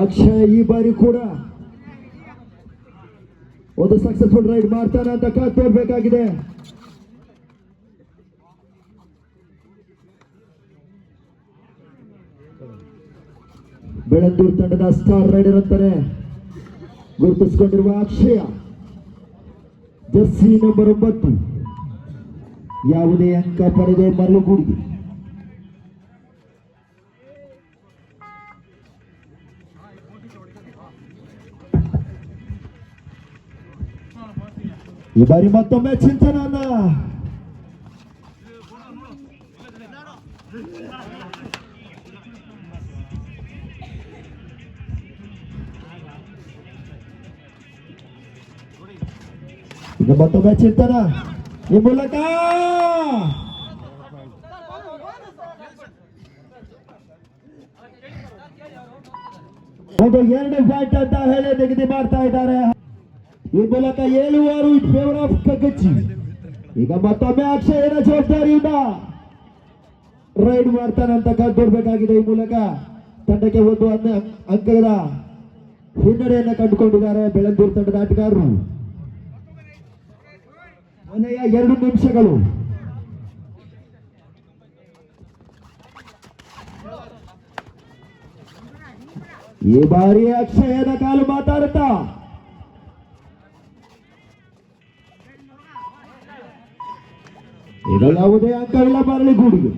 ಅಕ್ಷಯ್ ಈ ಬಾರಿ ಕೂಡ ಒಂದು ಸಕ್ಸಸ್ಫುಲ್ ರೈಡ್ ಮಾಡ್ತಾನೆ ಅಂತ ಕಾತೋರ್ಬೇಕಾಗಿದೆ. ಬೆಳಂದೂರು ತಂಡದ ಸ್ಟಾರ್ ರೈಡರ್ ಅಂತಾನೆ ಗುರುತಿಸಿಕೊಂಡಿರುವ ಅಕ್ಷಯ, ಜರ್ಸಿ ನಂಬರ್ 9, ಯಾವುದೇ ಅಂಕ ಪಡೆದೆ ಮರಳುಗೂಡಿಗೆ. ಈ ಬಾರಿ ಮತ್ತೊಮ್ಮೆ ಚಿಂತನನ ಈಗ ಮತ್ತೊಮ್ಮೆ ಚಿಂತನ ಈ ಮೂಲಕ ಒಂದು 2 ಪಾಯಿಂಟ್ ಅಂತ ಹೇಳಿ ನಿಗದಿ ಮಾಡ್ತಾ ಇದ್ದಾರೆ. ಈ ಮೂಲಕ 7-6 ಇನ್ ಫೇವರ್ ಆಫ್ ಕಗ್ಗಚ್ಚಿ. ಈಗ ಮತ್ತೊಮ್ಮೆ ಅಕ್ಷಯನ ಜವಾಬ್ದಾರಿಯಿಂದ ರೈಡ್ ಮಾಡ್ತಾನೆ ಅಂತ ಕಾದ್ಕೊಡ್ಬೇಕಾಗಿದೆ. ಈ ಮೂಲಕ ತಂಡಕ್ಕೆ ಒಂದು ಅಂಕದ ಹಿನ್ನಡೆಯನ್ನು ಕಂಡುಕೊಂಡಿದ್ದಾರೆ ಬೆಳಂದೂರು ತಂಡದ ಆಟಗಾರರು. ಕೊನೆಯ 2 ನಿಮಿಷಗಳು. ಈ ಬಾರಿ ಅಕ್ಷಯನ ಕಾಲು ಮಾತಾಡುತ್ತಾ ಈಗ ಯಾವುದೇ ಅಂಕವಿಲ್ಲ ಮರಳಿಗೂಡಿಗೆ.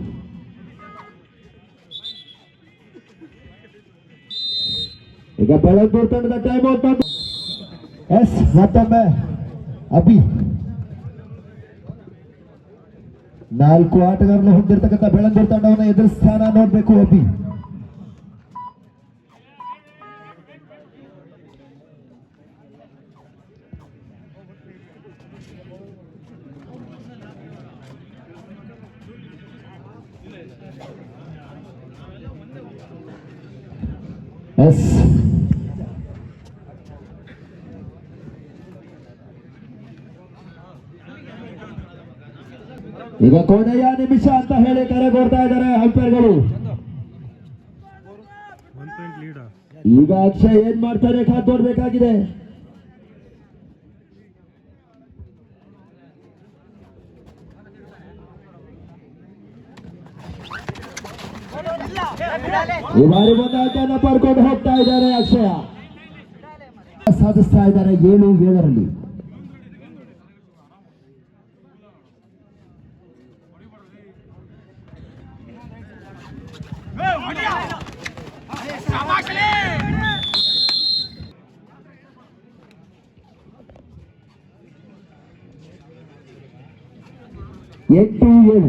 ಈಗ ಬೆಳಂದೂರು ತಂಡದ ಟೈಮ್ ಔಟ್. ಎಸ್ ಮತ್ತೊಮ್ಮೆ ಅಭಿ 4 ಆಟಗಾರರು ಹೊಂದಿರತಕ್ಕಂಥ ಬೆಳಂದೂರು ತಂಡವನ್ನು ಎದುರಿಸ್ತಾನ ನೋಡ್ಬೇಕು ಅಭಿ. ಎಸ್ ಈಗ ಕೊನೆಯ ನಿಮಿಷ ಅಂತ ಹೇಳಿ ಕರೆಗೊಡ್ತಾ ಇದ್ದಾರೆ ಅಂಪೈರ್ಗಳು. ಈಗ ಅಕ್ಷಯ್ ಏನ್ ಮಾಡ್ತಾರೆ ಕಾದ್ಕೊಡ್ಬೇಕಾಗಿದೆ. ಈ ಬಾರಿ ಒಂದು ಅಂಕನ ಪಡ್ಕೊಂಡು ಹೋಗ್ತಾ ಇದ್ದಾರೆ ಅಕ್ಷಯ. ಸಾಧಿಸ್ತಾ ಇದ್ದಾರೆ 7-7ರಲ್ಲಿ. ಎಂಟು ಏಳು.